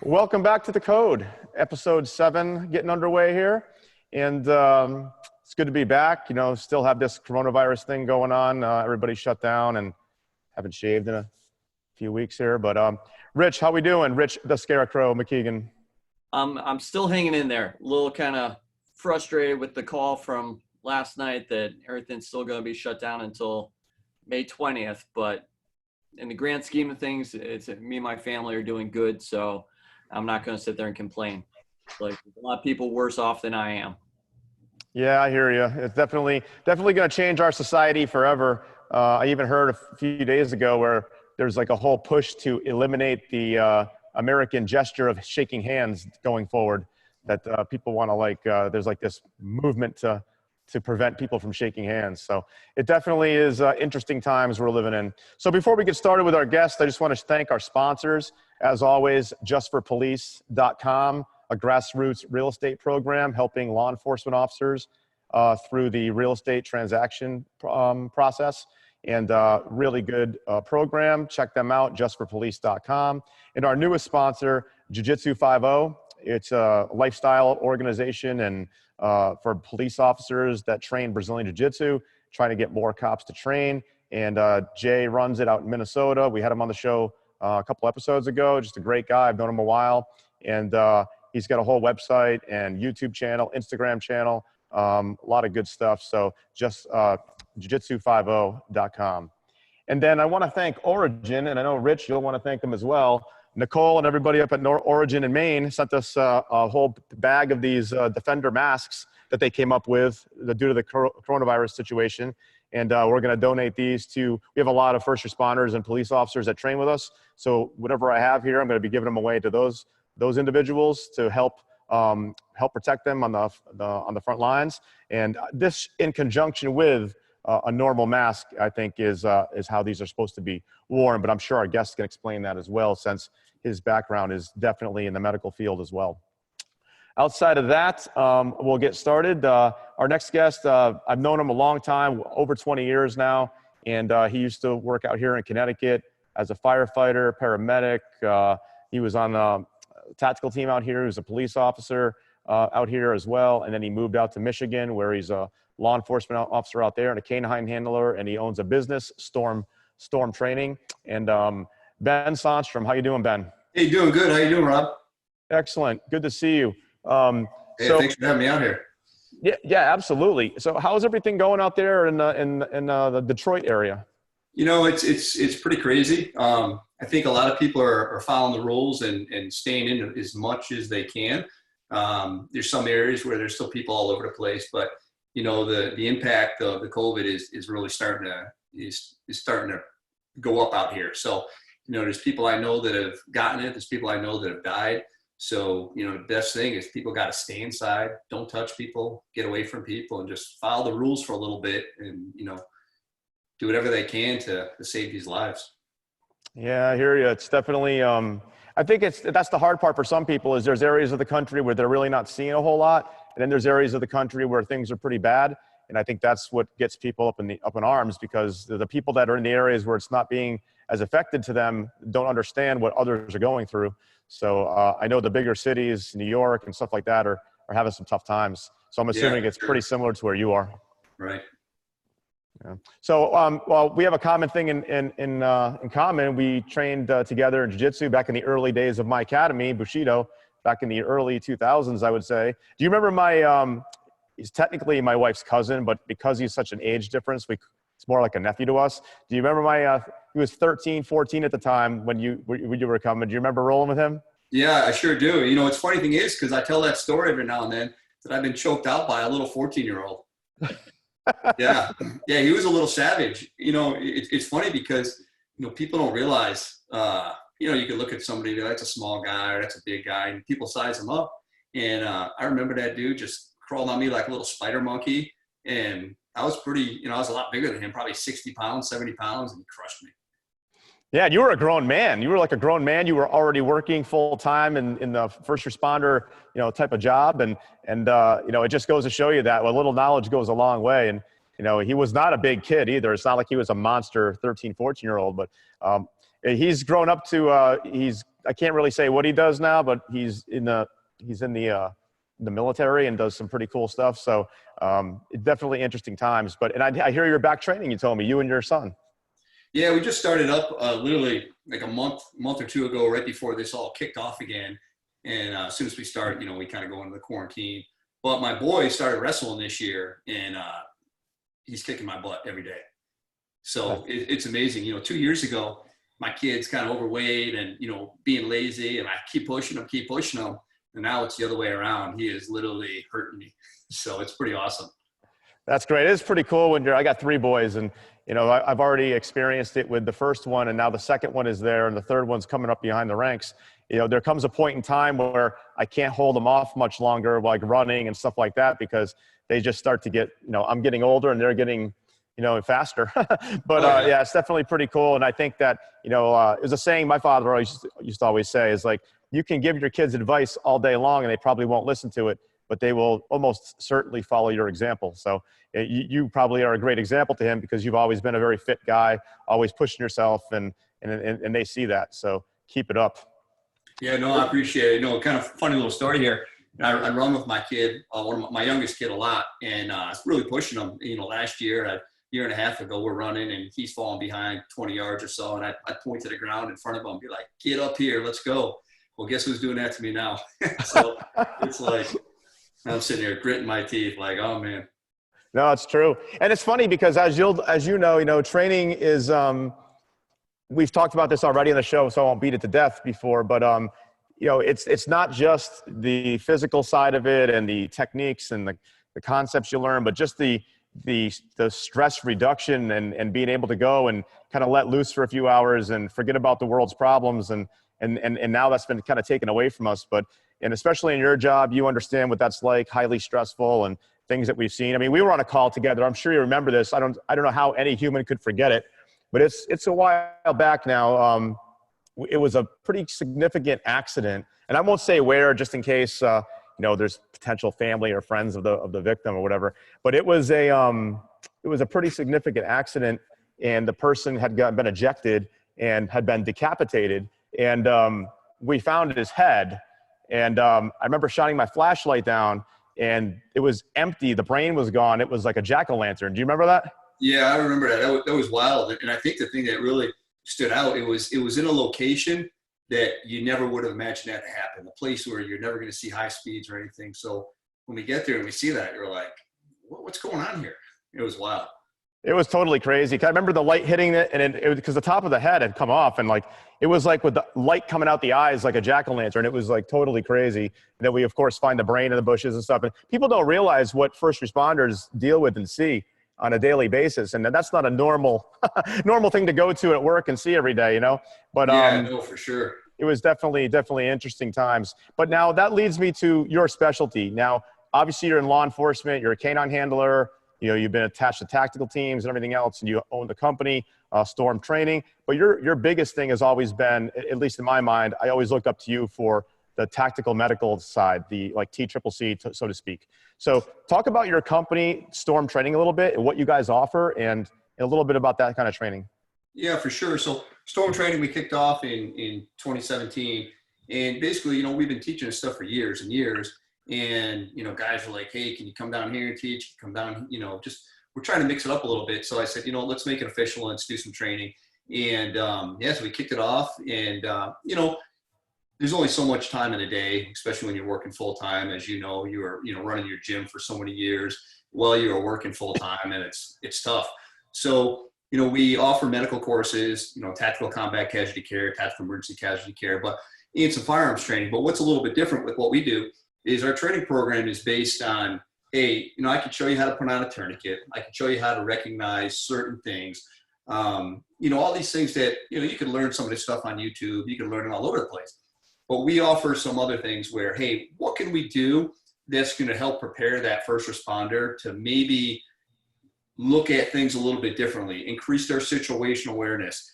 Welcome back to The Code, episode 7 getting underway here. And it's good to be back. You know, still have this coronavirus thing going on. Everybody's shut down and haven't shaved in a few weeks here. But Rich, how we doing? Rich, the Scarecrow McKeegan. I'm still hanging in there. A little kind of frustrated with the call from last night that everything's still going to be shut down until May 20th. But in the grand scheme of things, it's me and my family are doing good. So I'm not going to sit there and complain. Like, a lot of people worse off than I am. Yeah, I hear you. It's definitely going to change our society forever. I even heard a few days ago where there's like a whole push to eliminate the American gesture of shaking hands going forward. That people want to there's like this movement to prevent people from shaking hands. So it definitely is interesting times we're living in. So before we get started with our guests, I just want to thank our sponsors. As always, justforpolice.com, a grassroots real estate program helping law enforcement officers through the real estate transaction process. And really good program. Check them out, justforpolice.com. And our newest sponsor, Jiu-jitsu 50. It's a lifestyle organization and for police officers that train Brazilian Jiu-jitsu, trying to get more cops to train. And Jay runs it out in Minnesota. We had him on the show a couple episodes ago. Just a great guy. I've known him a while. And he's got a whole website and YouTube channel, Instagram channel, a lot of good stuff. So just jiu-jitsu50.com. And then I want to thank Origin, and I know, Rich, you'll want to thank them as well. Nicole and everybody up at Origin in Maine sent us a whole bag of these Defender masks that they came up with due to the coronavirus situation. And we're going to donate these to, we have a lot of first responders and police officers that train with us. So whatever I have here, I'm going to be giving them away to those individuals to help protect them on the front lines. And this, in conjunction with a normal mask, I think is how these are supposed to be worn. But I'm sure our guests can explain that as well, since his background is definitely in the medical field as well. Outside of that, we'll get started. Our next guest, I've known him a long time, over 20 years now, and he used to work out here in Connecticut as a firefighter, paramedic. He was on the tactical team out here. He was a police officer out here as well, and then he moved out to Michigan, where he's a law enforcement officer out there and a canine handler, and he owns a business, Storm Training. And Ben Sonstrom, how you doing, Ben? Hey, doing good. How you doing, Rob? Excellent. Good to see you. Hey, thanks for having me out here. Yeah, absolutely. So how's everything going out there in the Detroit area? You know, it's pretty crazy. I think a lot of people are following the rules and staying in as much as they can. There's some areas where there's still people all over the place, but you know, the impact of the COVID is really starting to go up out here. So, you know, there's people I know that have gotten it. There's people I know that have died. So, you know, the best thing is people got to stay inside, don't touch people, get away from people, and just follow the rules for a little bit and, you know, do whatever they can to save these lives. Yeah, I hear you. It's definitely, I think that's the hard part for some people, is there's areas of the country where they're really not seeing a whole lot. And then there's areas of the country where things are pretty bad. And I think that's what gets people up in arms, because the people that are in the areas where it's not being as affected to them don't understand what others are going through. So I know the bigger cities, New York and stuff like that, are having some tough times. So I'm assuming it's pretty similar to where you are. Right. Yeah. So, well, we have a common thing in common. We trained together in jiu-jitsu back in the early days of my academy, Bushido, back in the early 2000s, I would say. Do you remember he's technically my wife's cousin, but because he's such an age difference, it's more like a nephew to us. Do you remember he was 13, 14 at the time when you were coming. Do you remember rolling with him? Yeah, I sure do. You know, what's funny thing is, because I tell that story every now and then, that I've been choked out by a little 14-year-old. Yeah, he was a little savage. You know, it's funny because, you know, people don't realize, you know, you can look at somebody, that's a small guy or that's a big guy, and people size him up. And I remember that dude just crawled on me like a little spider monkey. And I was pretty, you know, I was a lot bigger than him, probably 60 pounds, 70 pounds, and he crushed me. Yeah, you were a grown man. You were like a grown man. You were already working full time in the first responder, you know, type of job. And you know, it just goes to show you that a little knowledge goes a long way. And, you know, he was not a big kid either. It's not like he was a monster 13, 14-year-old, but he's grown up to, I can't really say what he does now, but he's in the military and does some pretty cool stuff. So definitely interesting times. But, and I hear you're back training, you told me, you and your son. Yeah, we just started up literally like a month or two ago, right before this all kicked off again. And as soon as we start, we kind of go into the quarantine. But my boy started wrestling this year, and he's kicking my butt every day. So it's amazing. 2 years ago, my kid's kind of overweight and, being lazy, and I keep pushing him. And now it's the other way around. He is literally hurting me. So it's pretty awesome. That's great. It's pretty cool when I got 3 boys, and, I've already experienced it with the first one, and now the second one is there, and the third one's coming up behind the ranks. There comes a point in time where I can't hold them off much longer, like running and stuff like that, because they just start to get, I'm getting older and they're getting, faster. But yeah, it's definitely pretty cool. And I think that, it was a saying my father always used to always say is like, you can give your kids advice all day long and they probably won't listen to it, but they will almost certainly follow your example. So you probably are a great example to him because you've always been a very fit guy, always pushing yourself, and they see that. So keep it up. Yeah, no, I appreciate it. Kind of funny little story here. I run with my kid, my youngest kid, a lot, and it's really pushing him. Last year, a year and a half ago, we're running, and he's falling behind 20 yards or so, and I point to the ground in front of him and be like, "Get up here, let's go." Well, guess who's doing that to me now? So it's like I'm sitting here gritting my teeth, like, oh man. No, it's true, and it's funny because as you know, training is. We've talked about this already on the show, so I won't beat it to death before, but it's not just the physical side of it and the techniques and the concepts you learn, but just the stress reduction and being able to go and kind of let loose for a few hours and forget about the world's problems. And now that's been kind of taken away from us. And especially in your job, you understand what that's like, highly stressful and things that we've seen. I mean, we were on a call together. I'm sure you remember this. I don't know how any human could forget it, but it's a while back now. It was a pretty significant accident, and I won't say where, just in case there's potential family or friends of the victim or whatever. But it was a pretty significant accident, and the person had been ejected and had been decapitated, and we found his head. And I remember shining my flashlight down, and it was empty. The brain was gone. It was like a jack-o'-lantern. Do you remember that? Yeah, I remember that. That was wild. And I think the thing that really stood out, it was in a location that you never would have imagined that to happen, a place where you're never going to see high speeds or anything. So when we get there and we see that, you're like, what's going on here? It was wild. It was totally crazy. I remember the light hitting it, and it because the top of the head had come off, and it was like with the light coming out the eyes like a jack-o'-lantern. It was like totally crazy. And then we, of course, find the brain in the bushes and stuff. And people don't realize what first responders deal with and see on a daily basis, and that's not a normal thing to go to at work and see every day, But yeah, no, for sure. It was definitely interesting times. But now that leads me to your specialty. Now, obviously, you're in law enforcement. You're a canine handler. You've been attached to tactical teams and everything else, and you own the company, Storm Training. But your biggest thing has always been, at least in my mind, I always looked up to you for the tactical medical side, the TCCC, so to speak. So talk about your company, Storm Training, a little bit, and what you guys offer, and a little bit about that kind of training. Yeah, for sure. So Storm Training, we kicked off in 2017. And basically, we've been teaching this stuff for years and years. And, guys were like, hey, can you come down here and teach? Come down, we're trying to mix it up a little bit. So I said, let's make it official. Let's do some training. And, so we kicked it off. And, there's only so much time in a day, especially when you're working full time. As you know, you were, running your gym for so many years while you were working full time, and it's tough. So, we offer medical courses, tactical combat casualty care, tactical emergency casualty care, and some firearms training. But what's a little bit different with what we do is our training program is based on, hey, I can show you how to put on a tourniquet. I can show you how to recognize certain things. All these things that, you can learn some of this stuff on YouTube. You can learn it all over the place. But we offer some other things where, hey, what can we do that's going to help prepare that first responder to maybe look at things a little bit differently, increase their situational awareness,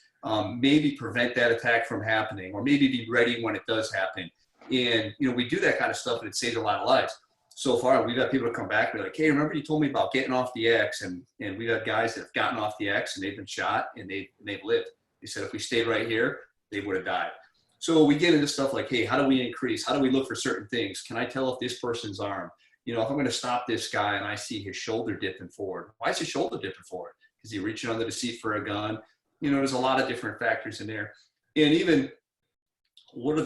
maybe prevent that attack from happening, or maybe be ready when it does happen. And, we do that kind of stuff, and it saves a lot of lives. So far, we've got people to come back and be like, hey, remember you told me about getting off the X? And we've got guys that have gotten off the X, and they've been shot, and they've lived. They said if we stayed right here, they would have died. So we get into stuff like, hey, how do we increase? How do we look for certain things? Can I tell if this person's armed? You know, if I'm going to stop this guy and I see his shoulder dipping forward, why is his shoulder dipping forward? Is he reaching under the seat for a gun? You know, there's a lot of different factors in there. And even what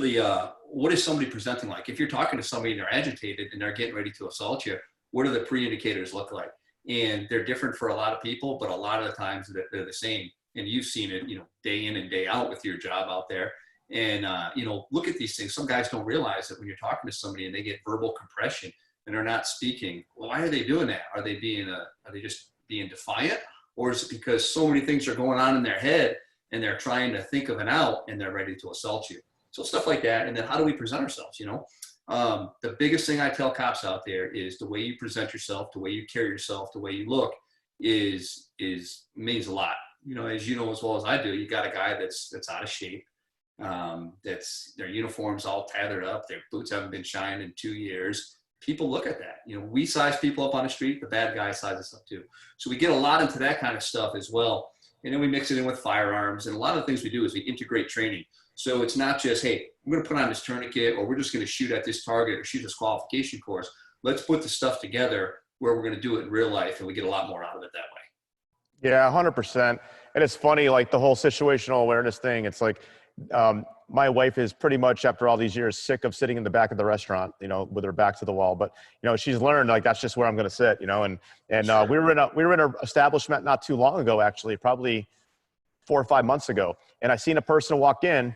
is somebody presenting like? If you're talking to somebody and they're agitated and they're getting ready to assault you, what do the pre-indicators look like? And they're different for a lot of people, but a lot of the times they're the same. And you've seen it, you know, day in and day out with your job out there. And, you know, look at these things. Some guys don't realize that when you're talking to somebody and they get verbal compression and they're not speaking, well, why are they doing that? Are they just being defiant? Or is it because so many things are going on in their head and they're trying to think of an out and they're ready to assault you? So stuff like that. And then how do we present ourselves? You know, the biggest thing I tell cops out there is the way you present yourself, the way you carry yourself, the way you look means a lot. You know, as you know as well as I do, you got a guy that's out of shape. That's their uniforms all tethered up. Their boots haven't been shined in 2 years. People look at that. You know, we size people up on the street. The bad guy sizes up too. So we get a lot into that kind of stuff as well. And then we mix it in with firearms. And a lot of the things we do is we integrate training. So it's not just, hey, I'm going to put on this tourniquet or we're just going to shoot at this target or shoot this qualification course. Let's put the stuff together where we're going to do it in real life and we get a lot more out of it that way. Yeah, 100%. And it's funny, like the whole situational awareness thing. It's like, my wife is pretty much, after all these years, sick of sitting in the back of the restaurant, you know, with her back to the wall. But, you know, she's learned, like, that's just where I'm going to sit, you know. And Sure. we were in an establishment not too long ago, actually, probably 4 or 5 months ago. And I seen a person walk in,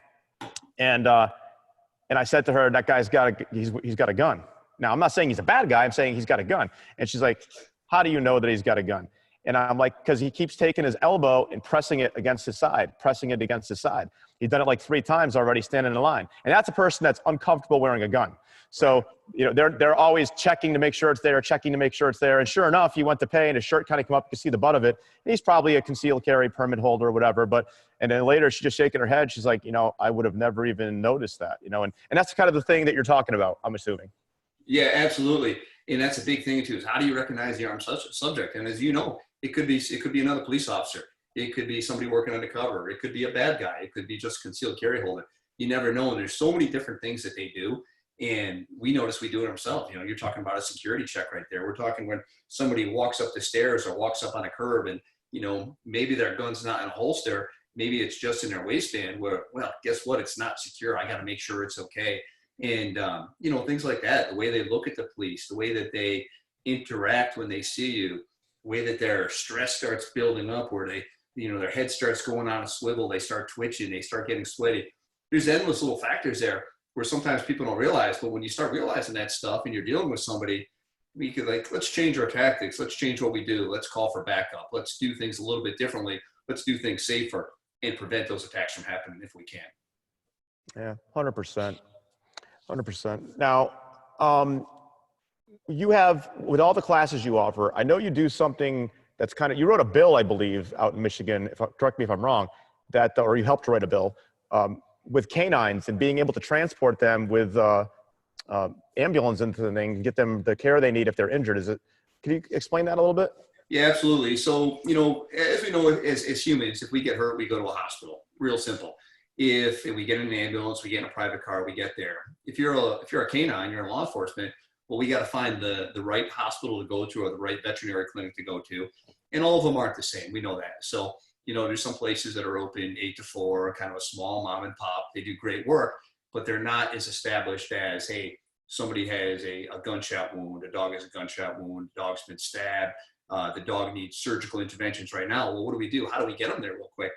and I said to her, that guy's he's got a gun. Now, I'm not saying he's a bad guy. I'm saying he's got a gun. And she's like, how do you know that he's got a gun? And I'm like, because he keeps taking his elbow and pressing it against his side. He's done it like 3 times already standing in line. And that's a person that's uncomfortable wearing a gun. So, you know, they're always checking to make sure it's there, And sure enough, he went to pay and his shirt kind of came up. You can see the butt of it. And he's probably a concealed carry permit holder or whatever. And then later she's just shaking her head. She's like, you know, I would have never even noticed that, you know, and that's kind of the thing that you're talking about, I'm assuming. Yeah, absolutely. And that's a big thing too, is how do you recognize the armed subject? And as you know, it could be another police officer. It could be somebody working undercover. It could be a bad guy. It could be just concealed carry holder. You never know. And there's so many different things that they do. And we notice we do it ourselves. You know, you're talking about a security check right there. We're talking when somebody walks up the stairs or walks up on a curb and, you know, maybe their gun's not in a holster. Maybe it's just in their waistband where, well, guess what? It's not secure. I got to make sure it's okay. And, you know, things like that, the way they look at the police, the way that they interact when they see you, the way that their stress starts building up where they, you know, their head starts going on a swivel, they start twitching, they start getting sweaty. There's endless little factors there where sometimes people don't realize, but when you start realizing that stuff and you're dealing with somebody, we could like, let's change our tactics. Let's change what we do. Let's call for backup. Let's do things a little bit differently. Let's do things safer and prevent those attacks from happening if we can. Yeah, 100%. 100%. Now, you have, with all the classes you offer, I know you do something that's kind of, you wrote a bill, I believe, out in Michigan, correct me if I'm wrong, or you helped write a bill with canines and being able to transport them with ambulance into the thing, get them the care they need if they're injured. Can you explain that a little bit? Yeah, absolutely. So, you know, as we know, as humans, if we get hurt, we go to a hospital. Real simple. If we get in an ambulance, we get in a private car, we get there. If you're a canine, you're in law enforcement, well, we got to find the right hospital to go to or the right veterinary clinic to go to. And all of them aren't the same. We know that. So, you know, there's some places that are open 8 to 4, kind of a small mom and pop. They do great work, but they're not as established as, hey, somebody has a gunshot wound, a dog has a gunshot wound, the dog's been stabbed, the dog needs surgical interventions right now. Well, what do we do? How do we get them there real quick?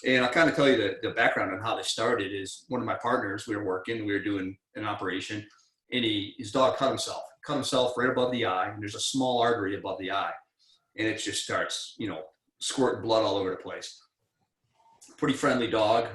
And I'll kind of tell you the background on how this started is one of my partners, we were doing an operation, and his dog cut himself right above the eye, and there's a small artery above the eye, and it just starts, you know, squirting blood all over the place. Pretty friendly dog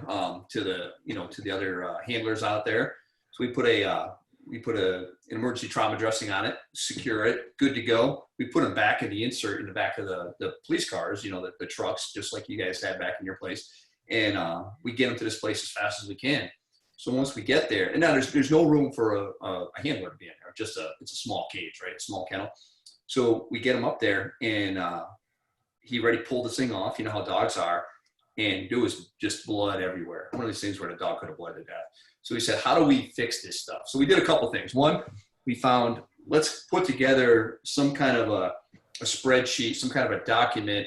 to the other handlers out there. So we put an emergency trauma dressing on it, secure it, good to go. We put him back in the insert in the back of the police cars, you know, the trucks, just like you guys had back in your place. And we get him to this place as fast as we can. So once we get there, and now there's no room for a handler to be in there. It's a small cage, right? A small kennel. So we get him up there, and he already pulled this thing off. You know how dogs are. and there was just blood everywhere. One of these things where the dog could have bled to death. So we said, how do we fix this stuff? So we did a couple things. One, we found, let's put together some kind of a spreadsheet, some kind of a document,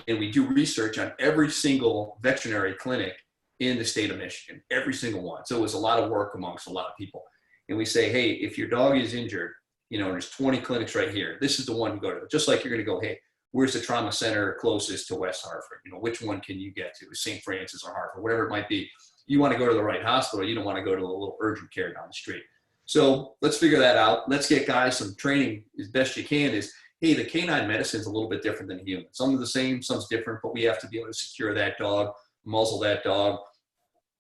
and we do research on every single veterinary clinic in the state of Michigan, every single one. So it was a lot of work amongst a lot of people. And we say, hey, if your dog is injured, you know, there's 20 clinics right here. This is the one to go to. Just like you're going to go, hey, where's the trauma center closest to West Hartford? You know, which one can you get to? St. Francis or Hartford, whatever it might be. You want to go to the right hospital. You don't want to go to a little urgent care down the street. So let's figure that out. Let's get guys some training as best you can is, hey, the canine medicine is a little bit different than human. Some are the same, some's different, but we have to be able to secure that dog, muzzle that dog,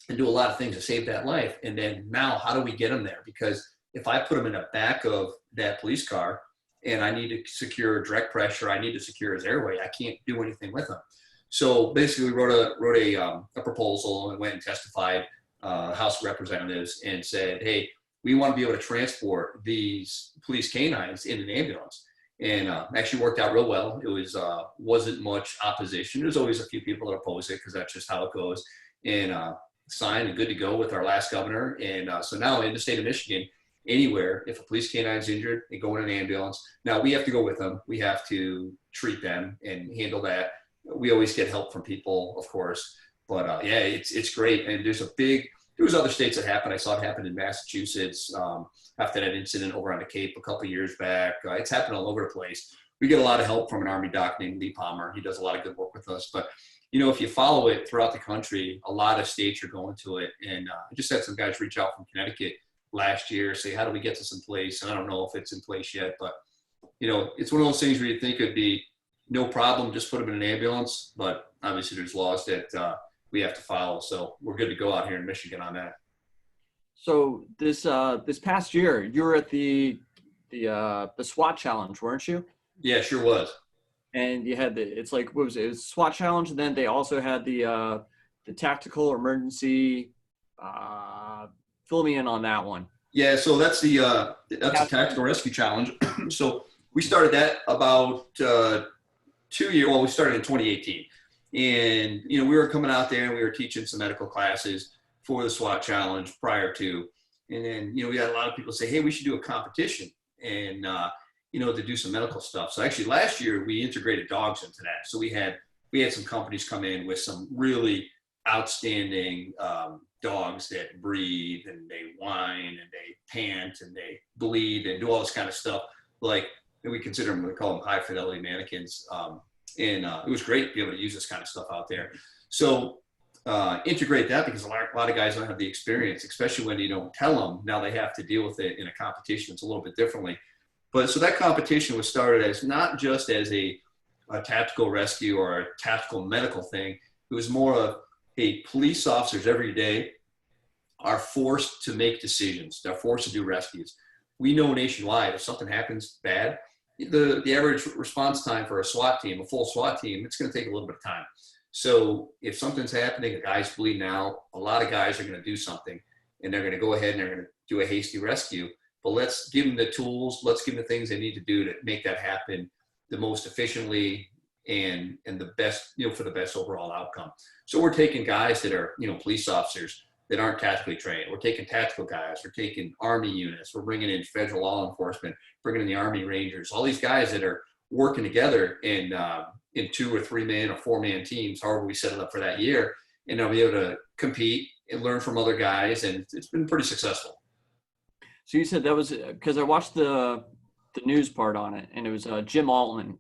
and do a lot of things to save that life. And then now, how do we get them there? Because if I put them in the back of that police car and I need to secure direct pressure, I need to secure his airway, I can't do anything with them. So basically, we wrote a proposal and went and testified House of Representatives and said, hey, we want to be able to transport these police canines in an ambulance. And actually worked out real well. It was wasn't much opposition. There's always a few people that oppose it because that's just how it goes. And signed and good to go with our last governor. And so now in the state of Michigan, anywhere, if a police canine is injured, they go in an ambulance. Now we have to go with them. We have to treat them and handle that. We always get help from people, of course. But yeah, it's great. And there was other states that happened. I saw it happen in Massachusetts after that incident over on the Cape a couple years back. It's happened all over the place. We get a lot of help from an Army doc named Lee Palmer. He does a lot of good work with us. But, you know, if you follow it throughout the country, a lot of states are going to it. And I just had some guys reach out from Connecticut last year, say, how do we get this in place? And I don't know if it's in place yet. But, you know, it's one of those things where you think it'd be no problem, just put them in an ambulance. But obviously there's laws that we have to follow. So we're good to go out here in Michigan on that. So this past year, you were at the SWAT challenge, weren't you? Yeah, sure was. And you had what was it? It was SWAT challenge, and then they also had the tactical emergency. Fill me in on that one. Yeah, so that's the tactical rescue challenge. So we started that about 2 years. Well, we started in 2018. And, you know, we were coming out there and we were teaching some medical classes for the SWAT challenge prior to. And then, you know, we had a lot of people say, hey, we should do a competition and, you know, to do some medical stuff. So actually last year we integrated dogs into that. So we had some companies come in with some really outstanding dogs that breathe and they whine and they pant and they bleed and do all this kind of stuff. Like we consider them, we call them high fidelity mannequins. And it was great to be able to use this kind of stuff out there. So integrate that because a lot of guys don't have the experience, especially when you don't tell them. Now they have to deal with it in a competition. It's a little bit differently. But so that competition was started as not just as a tactical rescue or a tactical medical thing. It was more of, hey, police officers every day are forced to make decisions. They're forced to do rescues. We know nationwide if something happens bad, the average response time for a SWAT team, a full SWAT team, it's going to take a little bit of time. So if something's happening, a guy's bleeding out, a lot of guys are going to do something and they're going to go ahead and they're going to do a hasty rescue. But let's give them the tools. Let's give them the things they need to do to make that happen the most efficiently and the best, you know, for the best overall outcome. So we're taking guys that are, you know, police officers that aren't tactically trained. We're taking tactical guys. We're taking Army units. We're bringing in federal law enforcement, bringing in the Army Rangers, all these guys that are working together in 2 or 3 man or 4 man teams, however we set it up for that year. And they'll be able to compete and learn from other guys. And it's been pretty successful. So you said that was because I watched the news part on it, and it was Jim Altman,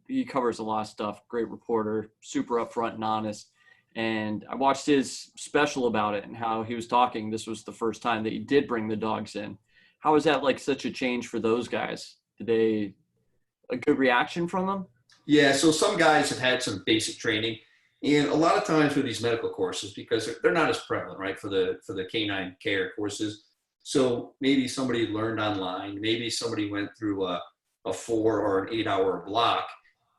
he covers a lot of stuff, great reporter, super upfront and honest. And I watched his special about it and how he was talking. This was the first time that he did bring the dogs in. How was that like such a change for those guys? A good reaction from them? Yeah, so some guys have had some basic training. And a lot of times with these medical courses, because they're not as prevalent, right, for the canine care courses. So maybe somebody learned online, maybe somebody went through a 4 or an 8 hour block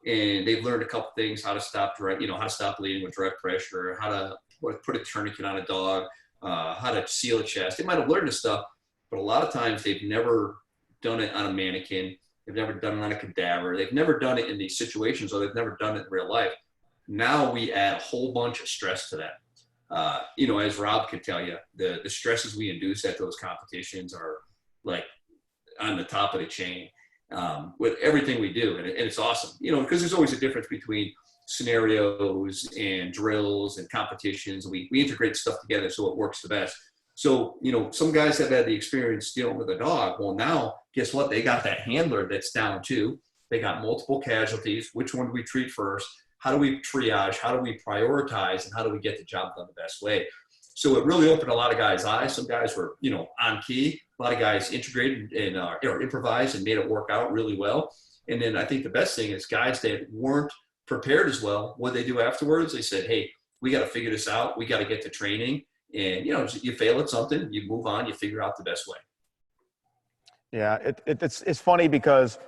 and they've learned a couple things, how to stop bleeding with direct pressure, how to put a tourniquet on a dog, how to seal a chest. They might have learned this stuff, but a lot of times they've never done it on a mannequin. They've never done it on a cadaver. They've never done it in these situations, or they've never done it in real life. Now we add a whole bunch of stress to that. You know, as Rob could tell you, the stresses we induce at those competitions are like on the top of the chain with everything we do. And it's awesome, you know, because there's always a difference between scenarios and drills and competitions. We integrate stuff together so it works the best. So, you know, some guys have had the experience dealing with a dog. Well, now, guess what? They got that handler that's down too. They got multiple casualties. Which one do we treat first? How do we triage? How do we prioritize? And how do we get the job done the best way? So it really opened a lot of guys' eyes. Some guys were, you know, on key. A lot of guys integrated and or improvised and made it work out really well. And then I think the best thing is guys that weren't prepared as well, what they do afterwards, they said, hey, we got to figure this out. We got to get to training. And, you know, you fail at something, you move on, you figure out the best way. Yeah, it's funny because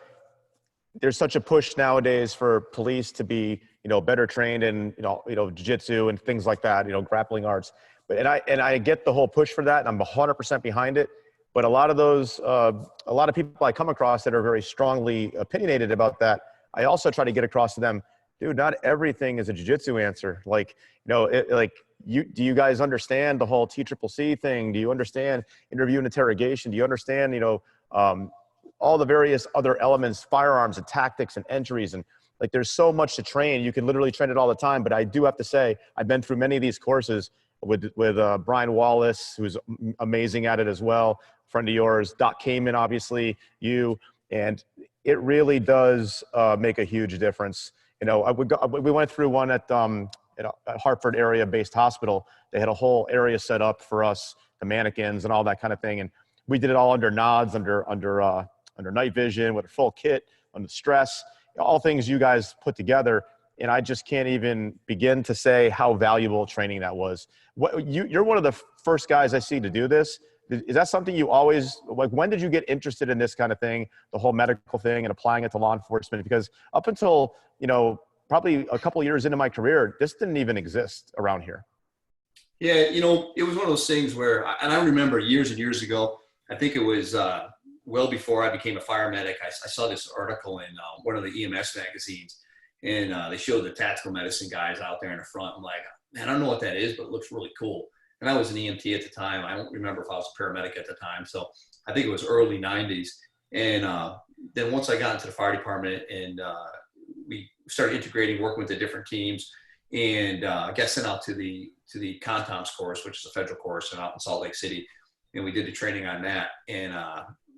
there's such a push nowadays for police to be, you know, better trained in, you know, jiu-jitsu and things like that, you know, grappling arts. But, and I get the whole push for that, and I'm 100% behind it. But a lot of people I come across that are very strongly opinionated about that, I also try to get across to them, dude, not everything is a jiu-jitsu answer. Like, you know, do you guys understand the whole TCCC thing? Do you understand interview and interrogation? Do you understand, you know, all the various other elements, firearms and tactics and entries? And like, there's so much to train. You can literally train it all the time. But I do have to say, I've been through many of these courses with Brian Wallace, who's amazing at it as well. Friend of yours, Doc Kamen, obviously, you, and it really does make a huge difference. You know, we went through one at Hartford area based hospital. They had a whole area set up for us, the mannequins and all that kind of thing. And we did it all under nods, under night vision, with a full kit, under stress, all things you guys put together. And I just can't even begin to say how valuable training that was. You're one of the first guys I see to do this. Is that something you always, like, when did you get interested in this kind of thing, the whole medical thing and applying it to law enforcement? Because up until, you know, probably a couple of years into my career, this didn't even exist around here. Yeah, you know, it was one of those things where, and I remember years and years ago, I think it was well before I became a fire medic, I saw this article in one of the EMS magazines, and they showed the tactical medicine guys out there in the front. I'm like, man, I don't know what that is, but it looks really cool. And I was an EMT at the time. I don't remember if I was a paramedic at the time. So I think it was early 90s. And then once I got into the fire department and we started integrating, working with the different teams, and I got sent out to the CONTOMS course, which is a federal course, and out in Salt Lake City. And we did the training on that, and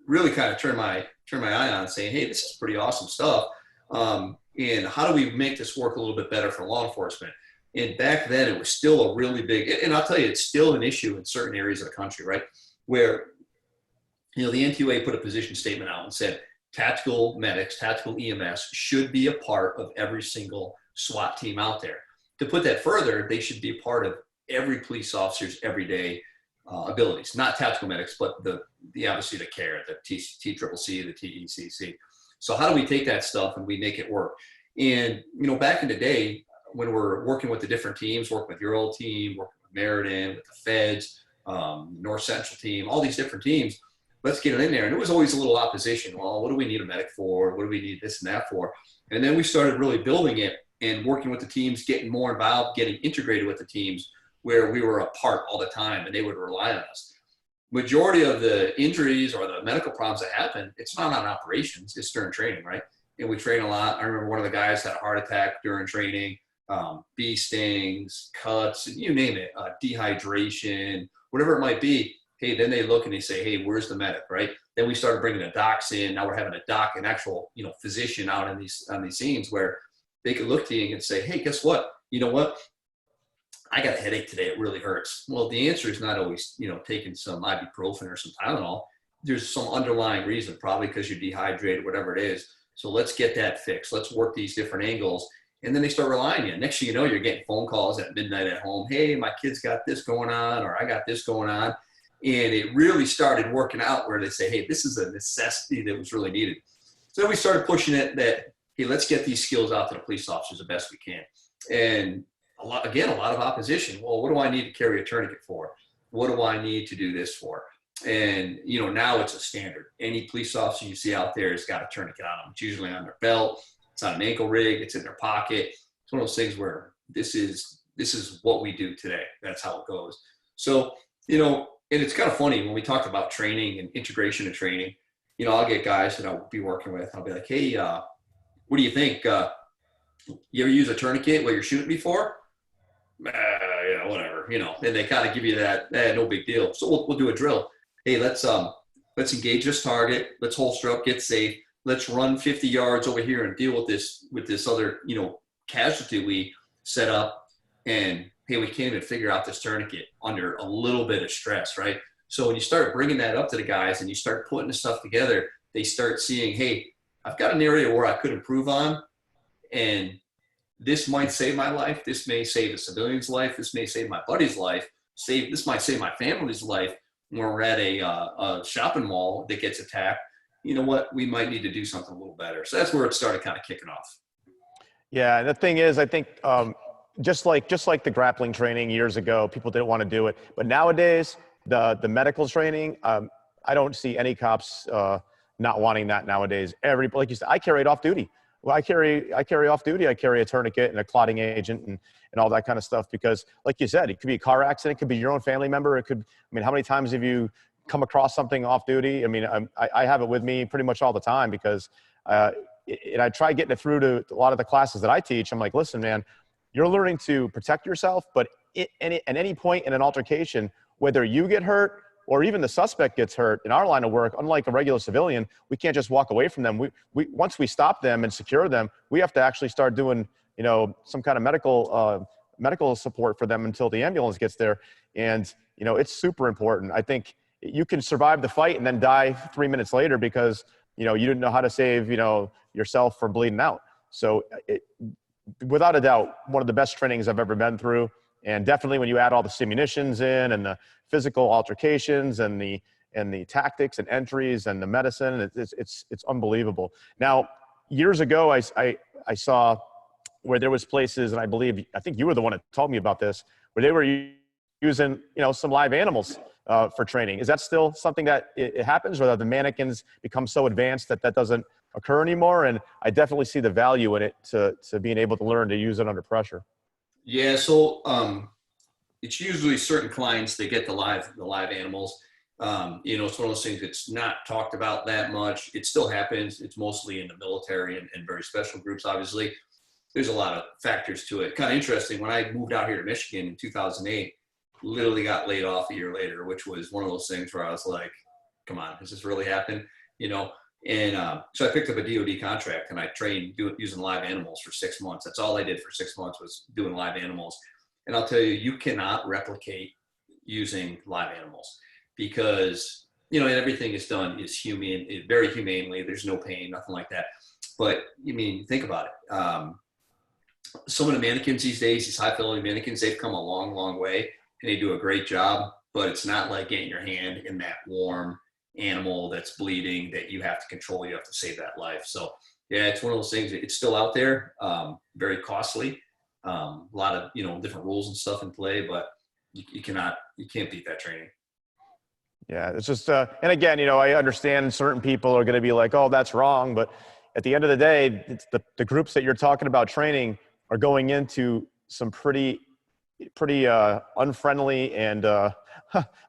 really kind of turned my eye on, saying, hey, this is pretty awesome stuff. And how do we make this work a little bit better for law enforcement? And back then it was still a really big, and I'll tell you, it's still an issue in certain areas of the country, right? Where, you know, the NTUA put a position statement out and said, tactical medics, tactical EMS should be a part of every single SWAT team out there. To put that further, they should be a part of every police officer's everyday abilities, not tactical medics, but the obviously the CARE, the TCCC, the TECC. So how do we take that stuff and we make it work? And, you know, back in the day, when we're working with the different teams, working with your old team, working with Meriden, with the Feds, North Central team, all these different teams, let's get it in there. And it was always a little opposition. Well, what do we need a medic for? What do we need this and that for? And then we started really building it and working with the teams, getting more involved, getting integrated with the teams where we were apart all the time and they would rely on us. Majority of the injuries or the medical problems that happen, it's not on operations, it's during training, right? And we train a lot. I remember one of the guys had a heart attack during training. Bee stings, cuts, you name it, dehydration, whatever it might be. Hey, then they look and they say, hey, where's the medic, right? Then we started bringing the docs in. Now we're having a doc, an actual, you know, physician out on these scenes where they could look to you and say, hey, guess what? You know what? I got a headache today. It really hurts. Well, the answer is not always, you know, taking some ibuprofen or some Tylenol. There's some underlying reason, probably because you're dehydrated, whatever it is. So let's get that fixed. Let's work these different angles. And then they start relying on you. Next thing you know, you're getting phone calls at midnight at home. Hey, my kid's got this going on, or I got this going on. And it really started working out where they say, hey, this is a necessity that was really needed. So then we started pushing it that, hey, let's get these skills out to the police officers the best we can. And a lot of opposition. Well, what do I need to carry a tourniquet for? What do I need to do this for? And, you know, now it's a standard. Any police officer you see out there has got a tourniquet on them. It's usually on their belt. It's on an ankle rig. It's in their pocket. It's one of those things where this is what we do today. That's how it goes. So, you know, and it's kind of funny when we talked about training and integration of training, you know, I'll get guys that I'll be working with. I'll be like, hey, what do you think? You ever use a tourniquet while you're shooting before? Yeah, whatever, you know, and they kind of give you that, no big deal. So we'll do a drill. Hey, let's engage this target. Let's holster up, get safe. Let's run 50 yards over here and deal with this other, you know, casualty we set up. And hey, we can't even figure out this tourniquet under a little bit of stress, right? So when you start bringing that up to the guys and you start putting the stuff together, they start seeing, hey, I've got an area where I could improve on, and this might save my life. This may save a civilian's life. This may save my buddy's life. This might save my family's life when we're at a shopping mall that gets attacked. You know what? We might need to do something a little better. So that's where it started kind of kicking off. Yeah, the thing is, I think just like the grappling training years ago, people didn't want to do it. But nowadays, the medical training, I don't see any cops not wanting that nowadays. Like you said, I carry it off duty. Well, I carry off duty. I carry a tourniquet and a clotting agent and all that kind of stuff because, like you said, it could be a car accident. It could be your own family member. It could. I mean, how many times have you come across something off duty? I mean, I have it with me pretty much all the time because, and I try getting it through to a lot of the classes that I teach. I'm like, listen, man, you're learning to protect yourself, but at any point in an altercation, whether you get hurt or even the suspect gets hurt, in our line of work, unlike a regular civilian, we can't just walk away from them. We once we stop them and secure them, we have to actually start doing, you know, some kind of medical support for them until the ambulance gets there. And, you know, it's super important. I think you can survive the fight and then die 3 minutes later because, you know, you didn't know how to save, you know, yourself from bleeding out. So without a doubt, one of the best trainings I've ever been through. And definitely when you add all the simunitions in and the physical altercations and the tactics and entries and the medicine, it's unbelievable. Now, years ago, I saw where there was places, and I think you were the one that told me about this, where they were using, you know, some live animals for training. Is that still something that it happens, or that the mannequins become so advanced that doesn't occur anymore? And I definitely see the value in it to being able to learn to use it under pressure. Yeah, so it's usually certain clients that get the live animals. You know, it's one of those things that's not talked about that much. It still happens. It's mostly in the military and very special groups, obviously. There's a lot of factors to it. Kind of interesting, when I moved out here to Michigan in 2008, literally got laid off a year later, which was one of those things where I was like, come on, does this really happen? You know? And so I picked up a DOD contract and I trained using live animals for 6 months. That's all I did for 6 months was doing live animals. And I'll tell you, you cannot replicate using live animals because, you know, everything is done is humane, very humanely. There's no pain, nothing like that. But I mean, think about it. Some of the mannequins these days, these high fidelity mannequins, they've come a long, long way and they do a great job, but it's not like getting your hand in that warm animal that's bleeding that you have to control. You have to save that life. So yeah, it's one of those things. It's still out there, very costly, a lot of, you know, different rules and stuff in play, but you can't beat that training. Yeah, it's just, and again, you know, I understand certain people are going to be like, oh, that's wrong. But at the end of the day, it's the groups that you're talking about training are going into some pretty unfriendly and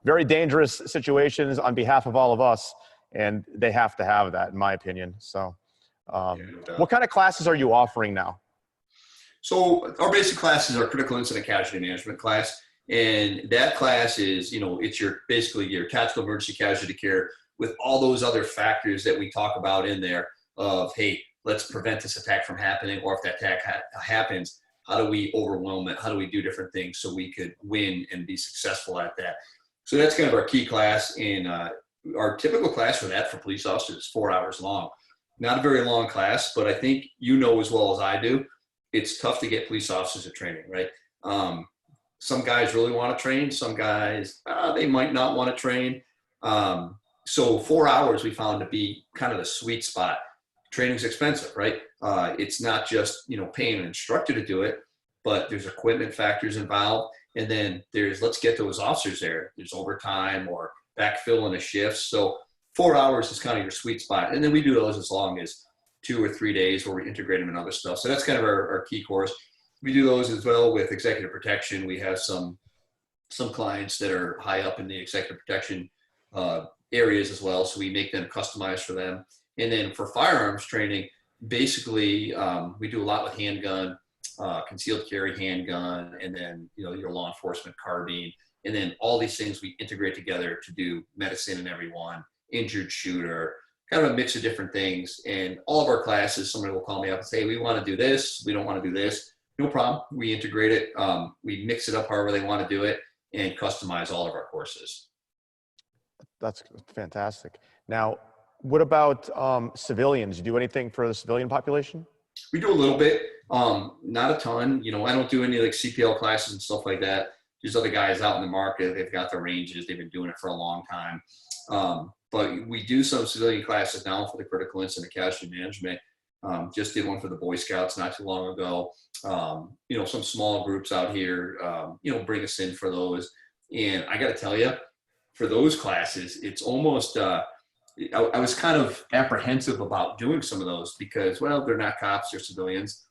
very dangerous situations on behalf of all of us. And they have to have that, in my opinion. So what kind of classes are you offering now? So our basic classes are critical incident casualty management class. And that class is, you know, it's basically your tactical emergency casualty care with all those other factors that we talk about in there of, hey, let's prevent this attack from happening. Or if that attack happens, how do we overwhelm it? How do we do different things so we could win and be successful at that? So that's kind of our key class. And our typical class for that for police officers is 4 hours long. Not a very long class, but I think you know as well as I do, it's tough to get police officers at training, right? Some guys really want to train. Some guys, they might not want to train. So 4 hours we found to be kind of the sweet spot. Training's expensive, right? It's not just, you know, paying an instructor to do it, but there's equipment factors involved. And then let's get those officers there. There's overtime or backfill in a shift. So 4 hours is kind of your sweet spot. And then we do those as long as 2 or 3 days where we integrate them in other stuff. So that's kind of our key course. we do those as well with executive protection. We have some clients that are high up in the executive protection areas as well. So we make them customized for them. And then for firearms training, basically we do a lot with handgun, concealed carry handgun, and then, you know, your law enforcement carbine. And then all these things we integrate together to do medicine in everyone, injured shooter, kind of a mix of different things. And all of our classes, somebody will call me up and say, hey, we want to do this. We don't want to do this. No problem. We integrate it. We mix it up however they want to do it and customize all of our courses. That's fantastic. Now, what about civilians? Do you do anything for the civilian population? We do a little bit, not a ton. You know, I don't do any like CPL classes and stuff like that. There's other guys out in the market. They've got their ranges. They've been doing it for a long time. But we do some civilian classes now for the critical incident casualty management. Just did one for the Boy Scouts not too long ago. You know, some small groups out here, you know, bring us in for those. And I got to tell you, for those classes, it's almost, I was kind of apprehensive about doing some of those because, well, they're not cops, they're civilians.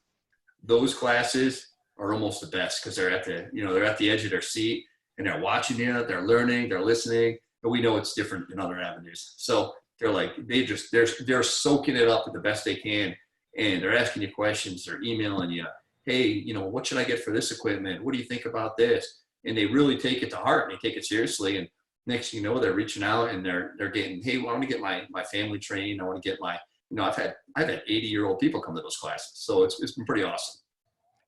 Those classes are almost the best because they're at the, you know, they're at the edge of their seat and they're watching you, they're learning, they're listening, but we know it's different in other avenues. So they're like, they're soaking it up the best they can. And they're asking you questions, they're emailing you, hey, you know, what should I get for this equipment? What do you think about this? And they really take it to heart and they take it seriously. And next thing you know, they're reaching out and they're getting, hey, well, I want to get my family trained. I want to get my, you know, I've had 80-year-old people come to those classes. So it's been pretty awesome.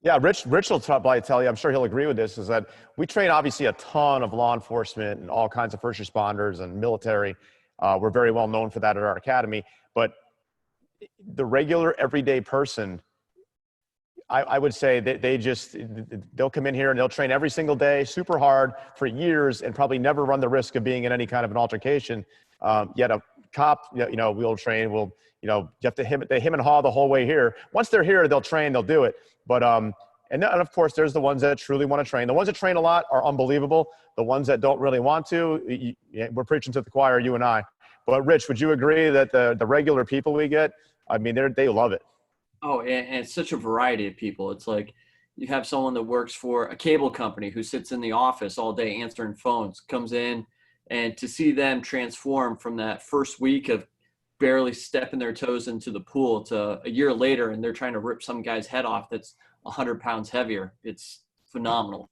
Yeah, Rich will probably tell you, I'm sure he'll agree with this, is that we train obviously a ton of law enforcement and all kinds of first responders and military. We're very well known for that at our academy. But the regular everyday person, I would say that they'll come in here and they'll train every single day, super hard for years, and probably never run the risk of being in any kind of an altercation. Yet a cop, you know, we'll train, you know, you have to him and haw the whole way here. Once they're here, they'll train, they'll do it. But, and of course, there's the ones that truly want to train. The ones that train a lot are unbelievable. The ones that don't really want to, we're preaching to the choir, you and I. But Rich, would you agree that the regular people we get, I mean, they love it? Oh, and it's such a variety of people. It's like you have someone that works for a cable company who sits in the office all day answering phones, comes in, and to see them transform from that first week of barely stepping their toes into the pool to a year later and they're trying to rip some guy's head off that's 100 pounds heavier. It's phenomenal.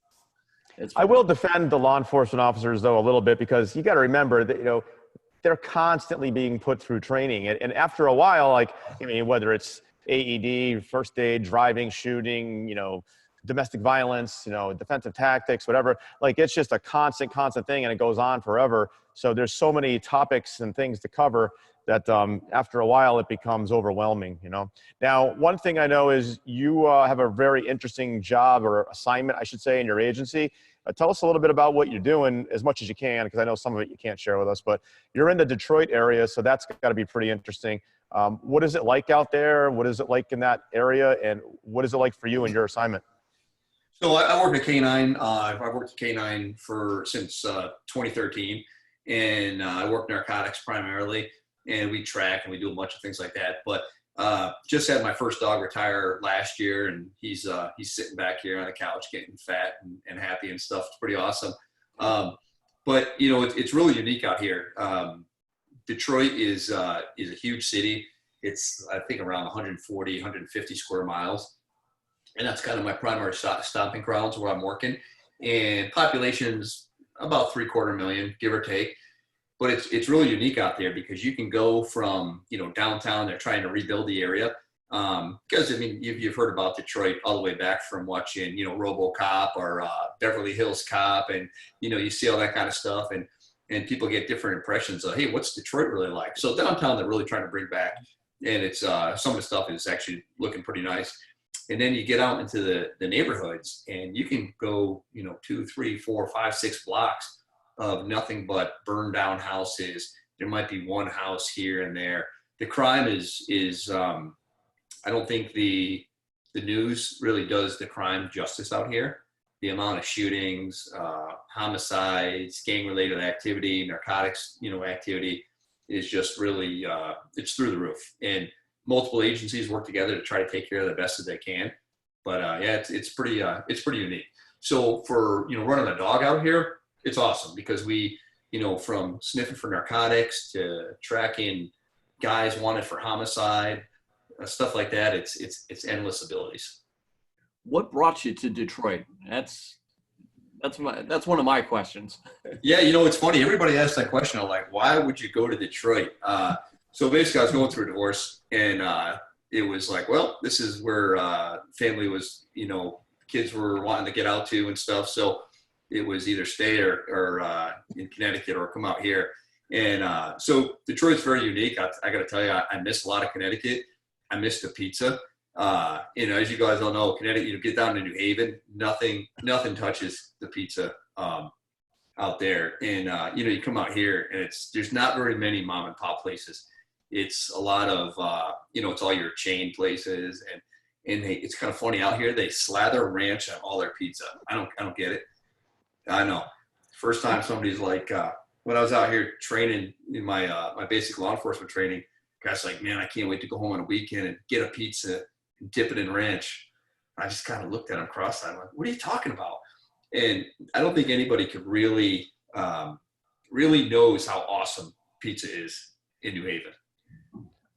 I will defend the law enforcement officers, though, a little bit, because you got to remember that, you know, they're constantly being put through training. And after a while, like, I mean, whether it's AED, first aid, driving, shooting, you know, domestic violence, you know, defensive tactics, whatever, like it's just a constant thing and it goes on forever. So there's so many topics and things to cover that after a while it becomes overwhelming, you know. Now, one thing I know is you have a very interesting job or assignment, I should say, in your agency. Tell us a little bit about what you're doing as much as you can, because I know some of it you can't share with us, but you're in the Detroit area, so that's got to be pretty interesting. What is it like out there? What is it like in that area? And what is it like for you and your assignment? So I work at K9. I've worked at K9 since 2013, and I work narcotics primarily, and we track and we do a bunch of things like that. But just had my first dog retire last year, and he's sitting back here on the couch getting fat and happy and stuff. It's pretty awesome. But you know, it's really unique out here. Detroit is a huge city. It's, I think, around 140, 150 square miles. And that's kind of my primary stomping grounds where I'm working. And population's about 750,000, give or take. But it's really unique out there because you can go from, you know, downtown, they're trying to rebuild the area. Because, I mean, you've heard about Detroit all the way back from watching, you know, RoboCop or Beverly Hills Cop. And, you know, you see all that kind of stuff. And people get different impressions of, hey, what's Detroit really like? So downtown, they're really trying to bring back. And it's some of the stuff is actually looking pretty nice. And then you get out into the neighborhoods and you can go, you know, 2, 3, 4, 5, 6 blocks of nothing but burned down houses. There might be one house here and there. The crime is I don't think the news really does the crime justice out here. The amount of shootings, homicides, gang-related activity, narcotics, you know, activity is just really, it's through the roof. And multiple agencies work together to try to take care of the best that they can. But yeah, it's pretty unique. So for, running a dog out here, it's awesome because we, from sniffing for narcotics to tracking guys wanted for homicide, stuff like that. It's endless abilities. What brought you to Detroit? That's one of my questions. Yeah, it's funny. Everybody asks that question. I'm like, why would you go to Detroit? So basically, I was going through a divorce, and it was like, well, this is where family was, kids were wanting to get out to and stuff. So it was either stay or in Connecticut or come out here. And so Detroit's very unique. I got to tell you, I miss a lot of Connecticut. I miss the pizza. As you guys all know, Connecticut, get down to New Haven, nothing touches the pizza out there. And, you come out here and there's not very many mom and pop places. It's a lot of, it's all your chain places. And it's kind of funny out here. They slather ranch on all their pizza. I don't get it. I know. First time somebody's like, when I was out here training in my basic law enforcement training, guys like, man, I can't wait to go home on a weekend and get a pizza and dip it in ranch. I just kind of looked at him cross-eyed. I'm like, what are you talking about? And I don't think anybody could really knows how awesome pizza is in New Haven.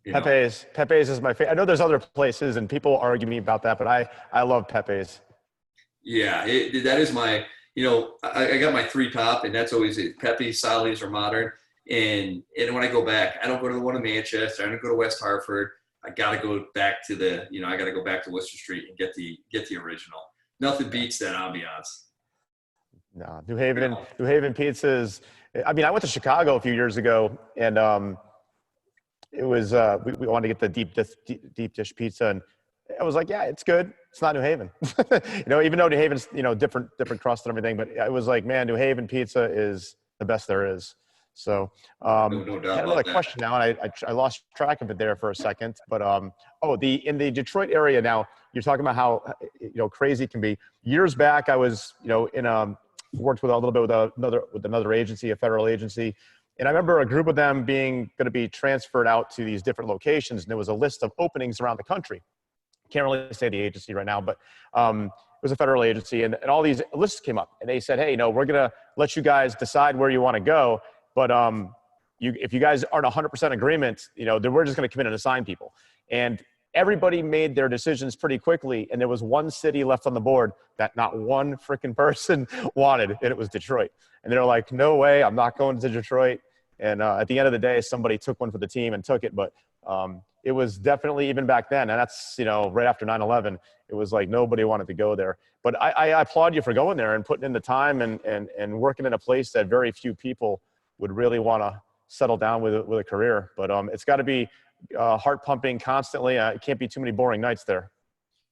Pepe's is my favorite. I know there's other places and people argue me about that, but I love Pepe's. Yeah, that is my, I got my 3 top, and that's always it. Pepe's, Sally's, or Modern. And when I go back, I don't go to the one in Manchester. I don't go to West Hartford. I got to go back to I got to go back to Worcester Street and get the original. Nothing beats that ambiance. No, New Haven pizza is, I went to Chicago a few years ago, and it was, we wanted to get the deep dish pizza, and I was like, yeah, it's good. It's not New Haven. Even though New Haven's, different crust and everything, but it was like, man, New Haven pizza is the best there is. So no doubt I had another question now, and I lost track of it there for a second. But in the Detroit area now, you're talking about how crazy it can be. Years back, I was worked with a little bit with another agency, a federal agency, and I remember a group of them going to be transferred out to these different locations, and there was a list of openings around the country. Can't really say the agency right now, but it was a federal agency, and all these lists came up, and they said, hey, we're going to let you guys decide where you want to go. But if you guys aren't 100% agreement, then we're just going to come in and assign people. And everybody made their decisions pretty quickly. And there was one city left on the board that not one freaking person wanted, and it was Detroit. And they're like, no way, I'm not going to Detroit. And at the end of the day, somebody took one for the team and took it. But it was definitely, even back then, and that's, right after 9/11, it was like nobody wanted to go there. But I applaud you for going there and putting in the time and working in a place that very few people would really want to settle down with a career. But it's got to be heart pumping constantly. It can't be too many boring nights there.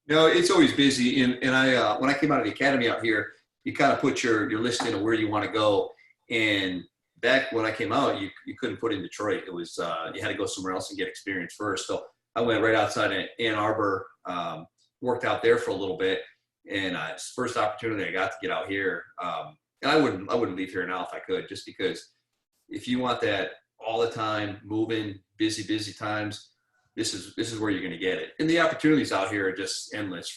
No, it's always busy. And I when I came out of the academy out here, you kind of put your list in of where you want to go. And back when I came out, you couldn't put in Detroit. It was you had to go somewhere else and get experience first. So I went right outside of Ann Arbor, worked out there for a little bit, and it's the first opportunity I got to get out here. And I wouldn't leave here now if I could, just because if you want that all the time, moving, busy times, this is where you're going to get it. And the opportunities out here are just endless.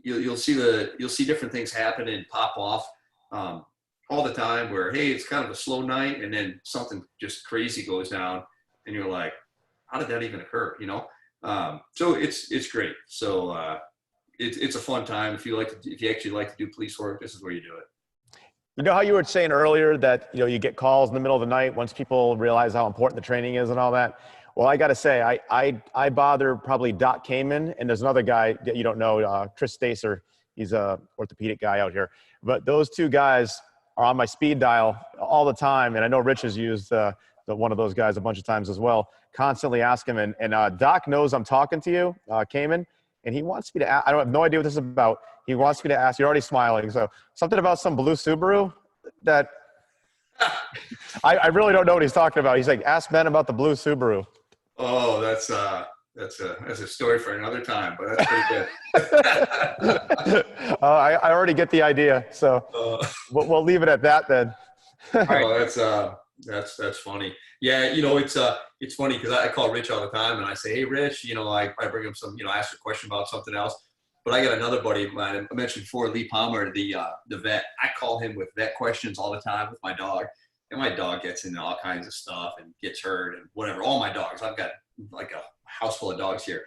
You'll see different things happen and pop off all the time where, hey, it's kind of a slow night, and then something just crazy goes down, and you're like, how did that even occur? So it's great. So it's a fun time. If you actually like to do police work, this is where you do it. How you were saying earlier that, you get calls in the middle of the night once people realize how important the training is and all that. Well, I got to say, I bother probably Doc Kamen, and there's another guy that you don't know, Chris Stacer. He's a orthopedic guy out here. But those two guys are on my speed dial all the time. And I know Rich has used one of those guys a bunch of times as well, constantly ask him. And Doc knows I'm talking to you, Kamen, and he wants me to ask, I don't have no idea what this is about. He wants me to ask, you're already smiling. So something about some blue Subaru that I really don't know what he's talking about. He's like, ask Ben about the blue Subaru. Oh, that's a story for another time, but that's pretty good. I already get the idea. So we'll leave it at that then. Oh, That's funny. Yeah, you know, it's funny because I call Rich all the time and I say, hey, Rich, you know, I bring him some, you know, ask a question about something else. But I got another buddy of mine. I mentioned before, Lee Palmer, the vet. I call him with vet questions all the time with my dog, and my dog gets into all kinds of stuff and gets hurt and whatever. All my dogs, I've got like a house full of dogs here,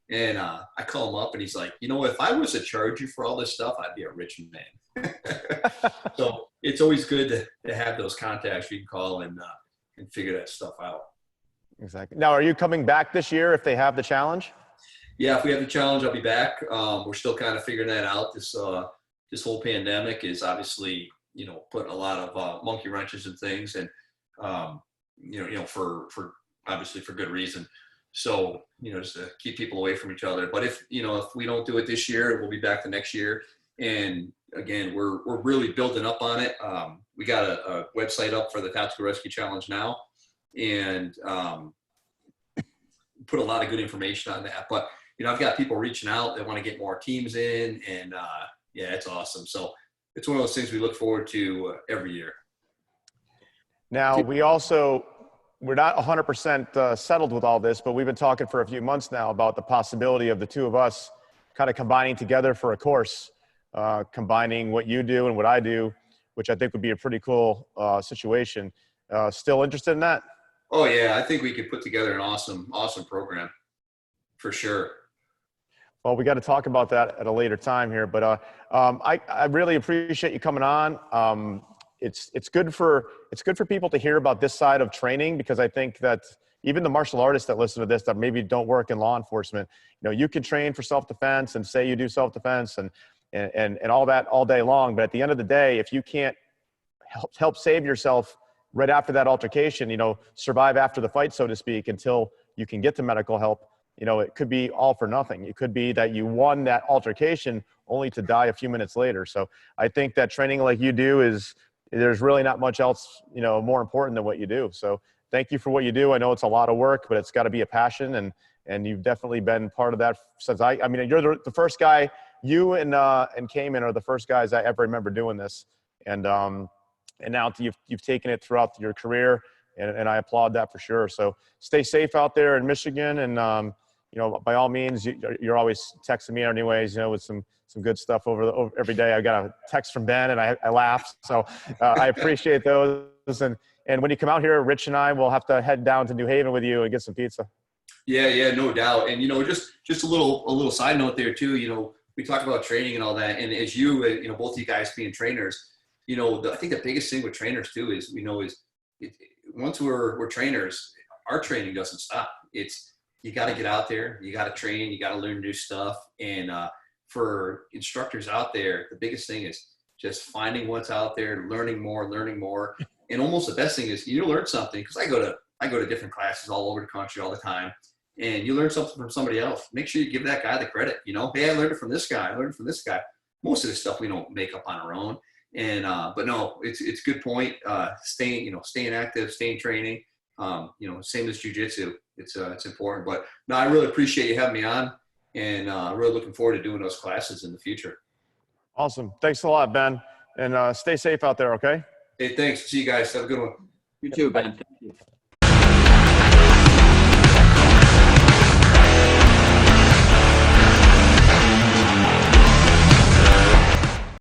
and I call him up and he's like, you know, if I was to charge you for all this stuff, I'd be a rich man. So it's always good to have those contacts you can call and figure that stuff out. Exactly. Now, are you coming back this year if they have the challenge? Yeah, if we have the challenge, I'll be back. We're still kind of figuring that out. This whole pandemic is obviously, you know, putting a lot of monkey wrenches and things, and you know, for obviously for good reason. So, you know, just to keep people away from each other. But if we don't do it this year, we'll be back the next year. And again, we're really building up on it. We got a website up for the Tactical Rescue Challenge now, and put a lot of good information on that. But you know, I've got people reaching out. They want to get more teams in, and yeah, it's awesome. So it's one of those things we look forward to every year. Now, we're not 100% settled with all this, but we've been talking for a few months now about the possibility of the two of us kind of combining together for a course, combining what you do and what I do, which I think would be a pretty cool situation. Still interested in that? Oh yeah, I think we could put together an awesome program for sure. Well, we got to talk about that at a later time here, but I really appreciate you coming on. It's good for people to hear about this side of training, because I think that even the martial artists that listen to this that maybe don't work in law enforcement, you know, you can train for self-defense and say you do self-defense and all that all day long, but at the end of the day, if you can't help save yourself right after that altercation, you know, survive after the fight, so to speak, until you can get to medical help, you know, it could be all for nothing. It could be that you won that altercation only to die a few minutes later. So I think that training like you do there's really not much else, you know, more important than what you do. So thank you for what you do. I know it's a lot of work, but it's got to be a passion, and you've definitely been part of that since I mean, you're the first guy, you and Cayman are the first guys I ever remember doing this. And now you've taken it throughout your career, and I applaud that for sure. So stay safe out there in Michigan, and you know, by all means, you're always texting me anyways, you know, with some good stuff over every day. I got a text from Ben, and I laughed. So I appreciate those. And when you come out here, Rich and I will have to head down to New Haven with you and get some pizza. Yeah, no doubt. And you know, just a little side note there too. You know, we talk about training and all that, and as you know, both of you guys being trainers, you know, I think the biggest thing with trainers too is once we're trainers, our training doesn't stop. You got to get out there, you got to train, you got to learn new stuff. And for instructors out there, the biggest thing is just finding what's out there, learning more. And almost the best thing is you learn something, because I go to different classes all over the country all the time, and you learn something from somebody else. Make sure you give that guy the credit. You know, hey, I learned it from this guy. Most of the stuff we don't make up on our own. And but no, it's a good point. Staying active, staying training. You know, same as jiu-jitsu. It's important. But no, I really appreciate you having me on, and really looking forward to doing those classes in the future. Awesome. Thanks a lot, Ben. And stay safe out there, okay? Hey, thanks. See you guys. Have a good one. You too, Ben. Thank you.